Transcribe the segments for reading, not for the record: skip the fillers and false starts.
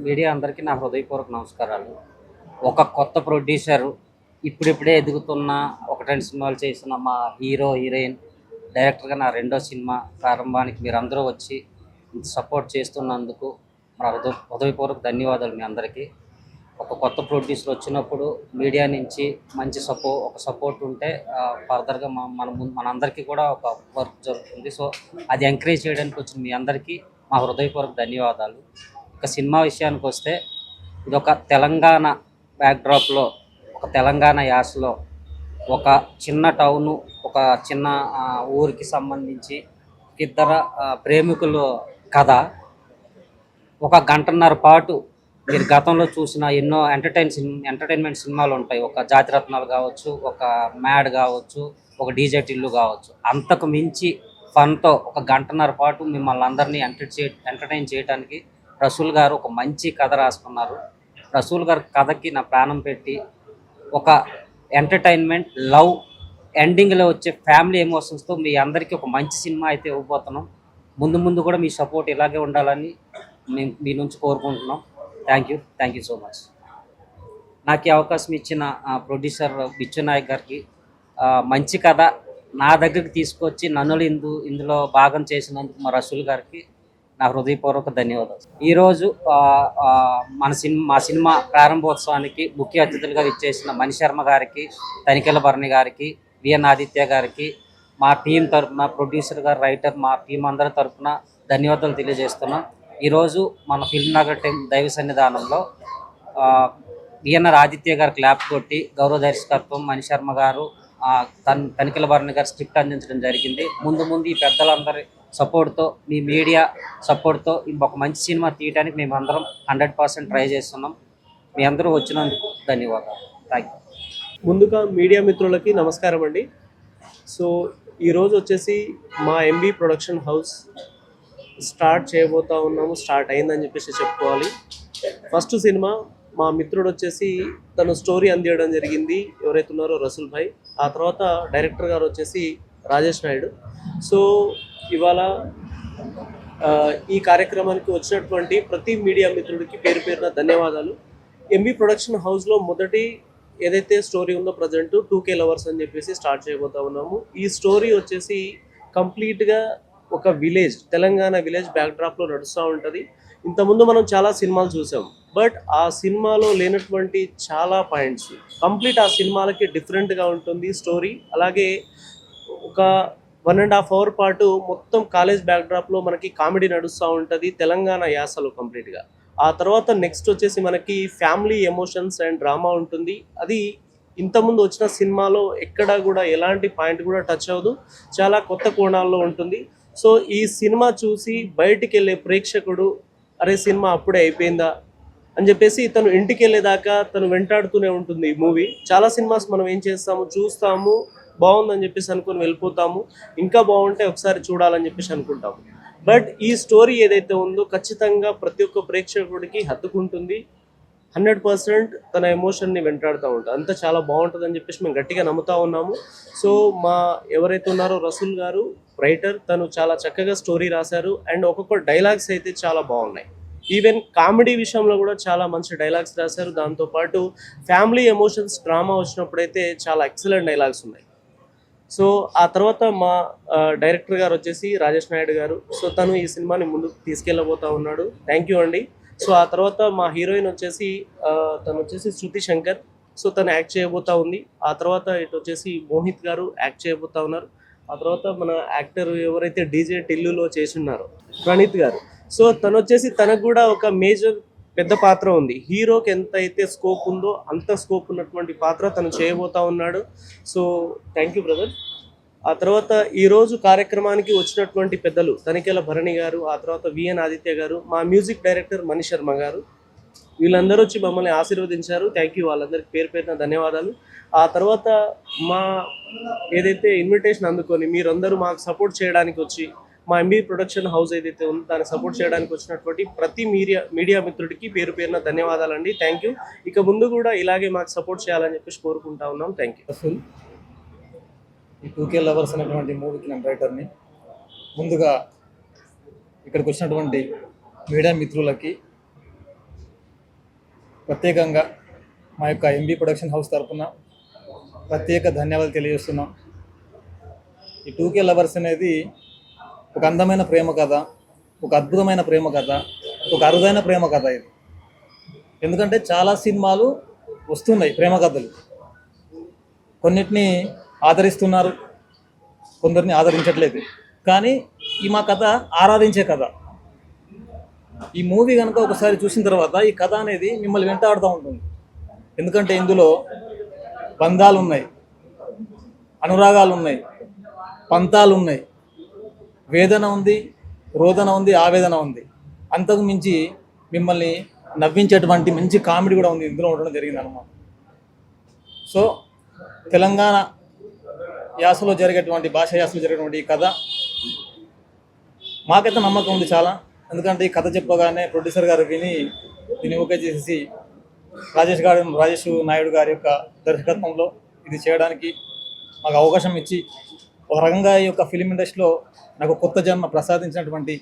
Media అందరికీ నా హృదయపూర్వక నమస్కారాలు. ఒక కొత్త ప్రొడ్యూసరు ఇప్పుడిప్పుడే ఎదుగుతున్న 1, 2 సినిమాలు చేసిన మా హీరో, హీరోయిన్, డైరెక్టర్‌గా నా రెండో సినిమా ప్రారంభానికి మీరందరూ వచ్చి ఇంత సపోర్ట్ చేస్తున్నందుకు నా హృదయపూర్వక ధన్యవాదాలు మీ అందరికీ. ఒక కొత్త ప్రొడ్యూసర్ వచ్చినప్పుడు మీడియా నుంచి మంచి ఒక సపోర్ట్ ఉంటే ఫర్దర్‌గా మనందరికీ కూడా ఒక వర్క్ జరుగుతుంది. సో, అది ఎంకరేజ్ చేయడానికి వచ్చిన మీ అందరికీ మా హృదయపూర్వక ధన్యవాదాలు. ఇక సినిమా విషయానికొస్తే ఇదొక తెలంగాణ బ్యాక్‌డ్రాప్‌లో, ఒక తెలంగాణ యాసలో, ఒక చిన్న టౌను, ఒక చిన్న ఊరికి సంబంధించి ఇద్దరు ప్రేమికులు కథ. ఒక గంటన్నర పాటు మీరు గతంలో చూసిన ఎన్నో ఎంటర్టైన్మెంట్ సినిమాలు ఉంటాయి. ఒక జాతిరత్నాలు కావచ్చు, ఒక మ్యాడ్ కావచ్చు, ఒక డీజే టిల్లు కావచ్చు. అంతకు మించి ఫన్‌తో ఒక గంటన్నర పాటు మిమ్మల్ని అందరినీ ఎంటర్టైన్ చేయడానికి రసూల్ గారు ఒక మంచి కథ రాసుకున్నారు. రసూల్ గారి కథకి నా ప్రాణం పెట్టి ఒక ఎంటర్టైన్మెంట్, లవ్, ఎండింగ్‌లో వచ్చే ఫ్యామిలీ ఎమోషన్స్‌తో మీ అందరికీ ఒక మంచి సినిమా అయితే ఇవ్వబోతున్నాం. ముందు ముందు కూడా మీ సపోర్ట్ ఇలాగే ఉండాలని మీ నుంచి కోరుకుంటున్నాం. Thank you so much. నాకు ఈ అవకాశం ఇచ్చిన ప్రొడ్యూసర్ బిచ్చు నాయక్ గారికి, మంచి కథ నా దగ్గరికి తీసుకొచ్చి నన్ను ఇందులో భాగం చేసినందుకు మా రసూల్ గారికి నా హృదయపూర్వక ధన్యవాదాలు. ఈరోజు మా సినిమా ప్రారంభోత్సవానికి ముఖ్య అతిథులుగా ఇచ్చేసిన మణిశర్మ గారికి, తనికెళ్ళ భరణి గారికి, విఎన్ ఆదిత్య గారికి, మా టీం తరఫున, ప్రొడ్యూసర్ గారు, రైటర్, మా టీం అందరి తరఫున ధన్యవాదాలు తెలియజేస్తున్నాం. ఈరోజు మన ఫిల్మ్ నగర్ టీం దైవ సన్నిధానంలో విఎన్ఆర్ ఆదిత్య గారు క్లాప్ కొట్టి గౌరవ దర్శకత్వం మణిశర్మ గారు, తనికెళ్ళ భరణి గారు స్క్రిప్ట్ అందించడం జరిగింది. ముందు ఈ పెద్దలందరి సపోర్ట్తో, మీ మీడియా సపోర్ట్తో ఒక మంచి సినిమా తీయడానికి మేము అందరం 100% ట్రై చేస్తున్నాం. మీ అందరూ వచ్చినందుకు ధన్యవాదాలు. Thank you. ముందుగా మీడియా మిత్రులకి నమస్కారం అండి. సో ఈరోజు వచ్చేసి మా ఎంబీ ప్రొడక్షన్ హౌస్ స్టార్ట్ చేయబోతా ఉన్నాము. స్టార్ట్ అయిందని చెప్పేసి చెప్పుకోవాలి. ఫస్ట్ సినిమా మా మిత్రుడు వచ్చేసి తను స్టోరీ అందించడం జరిగింది, ఎవరైతే ఉన్నారో రసూల్ భాయ్. ఆ తర్వాత డైరెక్టర్ గారు వచ్చేసి రాజేష్ నాయుడు. సో ఇవాళ ఈ కార్యక్రమానికి వచ్చినటువంటి ప్రతి మీడియా మిత్రుడికి పేరు పేరున ధన్యవాదాలు. ఎంబీ ప్రొడక్షన్ హౌస్లో మొదటి ఏదైతే స్టోరీ ఉందో ప్రజెంట్ 2K లవర్స్ అని చెప్పేసి స్టార్ట్ చేయబోతా ఉన్నాము. ఈ స్టోరీ వచ్చేసి కంప్లీట్గా ఒక విలేజ్, తెలంగాణ విలేజ్ బ్యాక్డ్రాప్లో నడుస్తూ ఉంటుంది. ఇంతకుముందు మనం చాలా సినిమాలు చూసాం, బట్ ఆ సినిమాలో లేనటువంటి చాలా పాయింట్స్ కంప్లీట్ ఆ సినిమాలకి డిఫరెంట్గా ఉంటుంది స్టోరీ. అలాగే ఒక 1.5 అవర్ పాటు మొత్తం కాలేజ్ బ్యాక్డ్రాప్లో మనకి కామెడీ నడుస్తూ ఉంటుంది తెలంగాణ యాసలో కంప్లీట్గా. ఆ తర్వాత నెక్స్ట్ వచ్చేసి మనకి ఫ్యామిలీ ఎమోషన్స్ అండ్ డ్రామా ఉంటుంది. అది ఇంతకుముందు వచ్చిన సినిమాలో ఎక్కడ కూడా ఎలాంటి పాయింట్ కూడా టచ్ అవ్వదు, చాలా కొత్త కోణాల్లో ఉంటుంది. సో ఈ సినిమా చూసి బయటికి వెళ్ళే ప్రేక్షకుడు, అరే సినిమా అప్పుడే అయిపోయిందా అని చెప్పేసి తను ఇంటికి వెళ్ళేదాకా తను వెంటాడుతూనే ఉంటుంది ఈ మూవీ. చాలా సినిమాస్ మనం ఏం చేస్తాము, చూస్తాము, బాగుందని చెప్పేసి అనుకుని వెళ్ళిపోతాము, ఇంకా బాగుంటే ఒకసారి చూడాలని చెప్పేసి అనుకుంటాము. బట్ ఈ స్టోరీ ఏదైతే ఉందో ఖచ్చితంగా ప్రతి ఒక్క ప్రేక్షకుడికి హత్తుకుంటుంది. 100% తన ఎమోషన్ని వెంటాడుతూ ఉంటుంది. అంతా చాలా బాగుంటుందని చెప్పేసి మేము గట్టిగా నమ్ముతా ఉన్నాము. సో మా ఎవరైతే ఉన్నారో రసూల్ గారు రైటర్, తను చాలా చక్కగా స్టోరీ రాశారు. అండ్ ఒక్కొక్క డైలాగ్స్ అయితే చాలా బాగున్నాయి. ఈవెన్ కామెడీ విషయంలో కూడా చాలా మంచి డైలాగ్స్ రాశారు. దాంతోపాటు ఫ్యామిలీ ఎమోషన్స్ డ్రామా వచ్చినప్పుడైతే చాలా ఎక్సలెంట్ డైలాగ్స్ ఉన్నాయి. సో ఆ తర్వాత మా డైరెక్టర్ గారు వచ్చేసి రాజేష్ నాయుడు గారు. సో తను ఈ సినిమాని ముందుకు తీసుకెళ్ళబోతా ఉన్నాడు. థ్యాంక్ యూ అండి. సో ఆ తర్వాత మా హీరోయిన్ వచ్చేసి తను వచ్చేసి శృతి శంకర్. సో తను యాక్ట్ చేయబోతా ఉంది. ఆ తర్వాత ఇటు వచ్చేసి మోహిత్ గారు యాక్ట్ చేయబోతా ఉన్నారు. ఆ తర్వాత మన యాక్టర్ ఎవరైతే డీజే టిల్లులో చేసి ఉన్నారో ప్రణీత్ గారు. సో తను వచ్చేసి తనకు కూడా ఒక మేజర్ పెద్ద పాత్ర ఉంది. హీరోకి ఎంత అయితే స్కోప్ ఉందో అంత స్కోప్ ఉన్నటువంటి పాత్ర తను చేయబోతా ఉన్నాడు. So thank you brother. ఆ తర్వాత ఈరోజు కార్యక్రమానికి వచ్చినటువంటి పెద్దలు తనికెళ్ళ భరణి గారు, ఆ తర్వాత విఎన్ ఆదిత్య గారు, మా మ్యూజిక్ డైరెక్టర్ మణిశర్మ గారు, వీళ్ళందరూ వచ్చి మమ్మల్ని ఆశీర్వదించారు. థ్యాంక్ యూ, వాళ్ళందరికీ పేరు పేరున ధన్యవాదాలు. ఆ తర్వాత మా ఏదైతే ఇన్విటేషన్ అందుకొని మీరందరూ మాకు సపోర్ట్ చేయడానికి వచ్చి, మా ఎంబీ ప్రొడక్షన్ హౌస్ ఏదైతే ఉందో దాన్ని సపోర్ట్ చేయడానికి వచ్చినటువంటి ప్రతి మీడియా మిత్రుడికి పేరు పేరున ధన్యవాదాలండి. Thank you. ఇక ముందు కూడా ఇలాగే మాకు సపోర్ట్ చేయాలని చెప్పేసి కోరుకుంటా ఉన్నాం. Thank you. ఈ 2K లవర్స్ అనేటువంటి మూవీకి నేను రైటర్ని. ముందుగా ఇక్కడికి వచ్చినటువంటి మీడియా మిత్రులకి ప్రత్యేకంగా మా యొక్క ఎంబీ ప్రొడక్షన్ హౌస్ తరఫున ప్రత్యేక ధన్యవాదాలు తెలియజేస్తున్నాం. ఈ 2K లవర్స్ అనేది ఒక అందమైన ప్రేమ కథ, ఒక అద్భుతమైన ప్రేమ కథ, ఒక అరుదైన ప్రేమ కథ ఇది. ఎందుకంటే చాలా సినిమాలు వస్తున్నాయి ప్రేమ కథలు, కొన్నిటిని ఆదరిస్తున్నారు, కొందరిని ఆదరించట్లేదు. కానీ ఈ మా కథ ఆరాధించే కథ. ఈ మూవీ కనుక ఒకసారి చూసిన తర్వాత ఈ కథ అనేది మిమ్మల్ని వెంటాడుతూ ఉంటుంది. ఎందుకంటే ఇందులో బంధాలు ఉన్నాయి, అనురాగాలు ఉన్నాయి, పంతాలు ఉన్నాయి, వేదన ఉంది, రోదన ఉంది, ఆవేదన ఉంది. అంతకు మించి మిమ్మల్ని నవ్వించేటువంటి మంచి కామెడీ కూడా ఉంది ఇందులో ఉండడం జరిగింది అన్నమాట. సో తెలంగాణ యాసలో జరిగేటువంటి భాష యాసలో జరిగేటువంటి ఈ కథ మాకైతే నమ్మకం ఉంది చాలా. ఎందుకంటే ఈ కథ చెప్పగానే ప్రొడ్యూసర్ గారు విని దీన్ని ఓకే చేసేసి రాజేష్ నాయుడు గారి యొక్క దర్శకత్వంలో ఇది చేయడానికి మాకు అవకాశం ఇచ్చి ఒక రకంగా ఈ యొక్క ఫిలిం ఇండస్ట్రీలో నాకు కొత్త జన్మ ప్రసాదించినటువంటి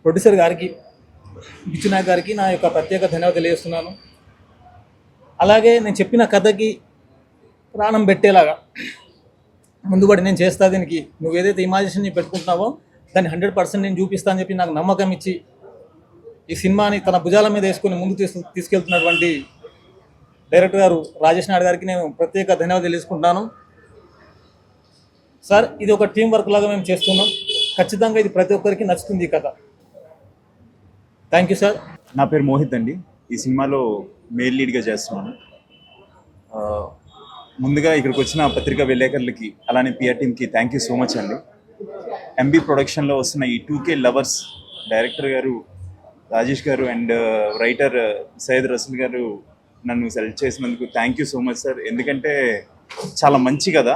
ప్రొడ్యూసర్ గారికి, బిచ్చు నాయక్ గారికి నా యొక్క ప్రత్యేక ధన్యవాదాలు తెలియజేస్తున్నాను. అలాగే నేను చెప్పిన కథకి ప్రాణం పెట్టేలాగా ముందుబడి నేను చేస్తా, దీనికి నువ్వు ఏదైతే ఇమాజినేషన్ పెట్టుకుంటున్నావో దాన్ని 100% నేను చూపిస్తా అని చెప్పి నాకు నమ్మకం ఇచ్చి ఈ సినిమాని తన భుజాల మీద వేసుకొని ముందుకు తీసుకెళ్తున్నటువంటి డైరెక్టర్ గారు రాజేష్ నాయుడు గారికి నేను ప్రత్యేక ధన్యవాదాలు తెలుసుకుంటున్నాను. సార్, ఇది ఒక టీం వర్క్ లాగా మేము చేస్తున్నాం. ఖచ్చితంగా ఇది ప్రతి ఒక్కరికి నచ్చుతుంది ఈ కథ. Thank you sir. నా పేరు మోహిత్ అండి. ఈ సినిమాలో మెయిల్ లీడ్గా చేస్తున్నాను. ముందుగా ఇక్కడికి వచ్చిన పత్రికా విలేకరులకి అలానే పిఆర్ టీమ్కి థ్యాంక్ యూ సో మచ్ అండి. ఎంబీ ప్రొడక్షన్లో వస్తున్న ఈ 2K లవర్స్ డైరెక్టర్ గారు రాజేష్ గారు అండ్ రైటర్ సయ్యద్ రసూల్ గారు నన్ను సెలెక్ట్ చేసినందుకు thank you so much sir. ఎందుకంటే చాలా మంచి కదా.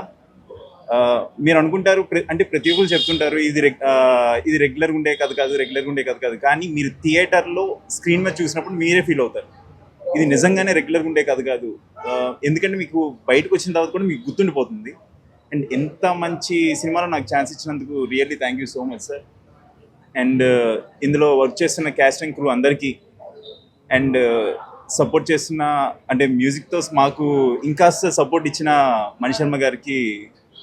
మీరు అనుకుంటారు అంటే ప్రతి ఒక్కరు చెప్తుంటారు ఇది రెగ్యులర్గా ఉండే కథ కాదు, కానీ మీరు థియేటర్లో స్క్రీన్ మీద చూసినప్పుడు మీరే ఫీల్ అవుతారు ఇది నిజంగానే రెగ్యులర్గా ఉండే కథ కాదు. ఎందుకంటే మీకు బయటకు వచ్చిన తర్వాత కూడా మీకు గుర్తుండిపోతుంది. అండ్ ఎంత మంచి సినిమాలో నాకు ఛాన్స్ ఇచ్చినందుకు really thank you so much sir. And ఇందులో వర్క్ చేస్తున్న క్యాస్ట్ అండ్ క్రూ అందరికీ అండ్ సపోర్ట్ చేస్తున్న అంటే మ్యూజిక్తో మాకు ఇంకాస్త సపోర్ట్ ఇచ్చిన మణిశర్మ గారికి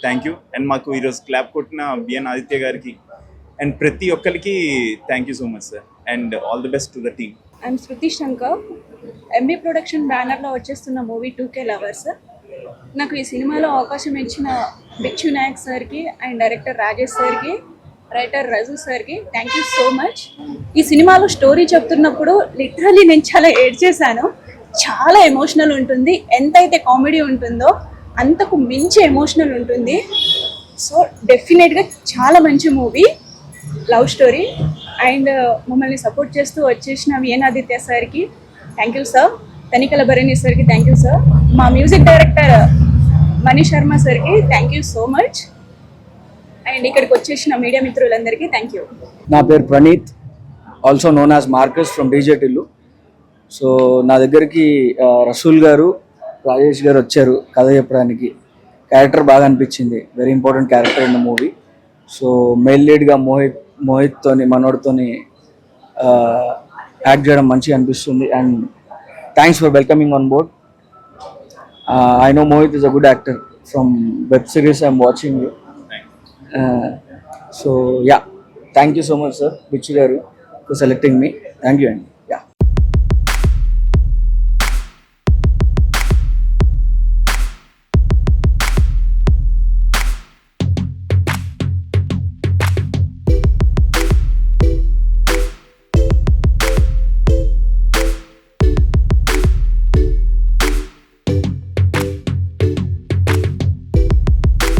థ్యాంక్ యూ. అండ్ మాకు ఈరోజు క్లాప్ కొట్టిన బిఎన్ ఆదిత్య గారికి అండ్ ప్రతి ఒక్కరికి thank you so much sir. And all the best to the team. I'm Shruti Shankar. MB production బ్యానర్లో వచ్చేస్తున్న మూవీ 2K లవర్స్. నాకు ఈ సినిమాలో అవకాశం ఇచ్చిన బిచ్చు నాయక్ సార్కి అండ్ డైరెక్టర్ రాజేష్ సార్కి, రైటర్ రజు సార్కి థ్యాంక్ యూ సో మచ్. ఈ సినిమాలో స్టోరీ చెప్తున్నప్పుడు లిటరలీ నేను చాలా ఏడ్చేశాను. చాలా ఎమోషనల్ ఉంటుంది. ఎంతైతే కామెడీ ఉంటుందో అంతకు మించి ఎమోషనల్ ఉంటుంది. సో డెఫినెట్గా చాలా మంచి మూవీ, లవ్ స్టోరీ. అండ్ మమ్మల్ని సపోర్ట్ చేస్తూ వచ్చేసిన విఎన్ ఆదిత్య సార్కి thank you sir. Tanikella Bharani సార్కి థ్యాంక్ యూ సార్. మా మ్యూజిక్ డైరెక్టర్ మణి శర్మ సార్కి thank you so much. And ఇక్కడికి వచ్చేసిన మీడియా మిత్రులందరికీ థ్యాంక్ యూ. నా పేరు Praneeth, also known as Marcus from DJ Tillu. So నా దగ్గరికి రసూల్ గారు, రాజేష్ గారు వచ్చారు కథ చెప్పడానికి. క్యారెక్టర్ బాగా అనిపించింది, very important character in the movie. So male లీడ్గా మోహిత్తోని మనోడితోని యాక్ట్ చేయడం మంచిగా అనిపిస్తుంది. And thanks for welcoming on board. I know Mohit is a good actor from web series I'm watching you. So yeah, thank you so much sir Bichu garu for selecting me. Thank you అండి.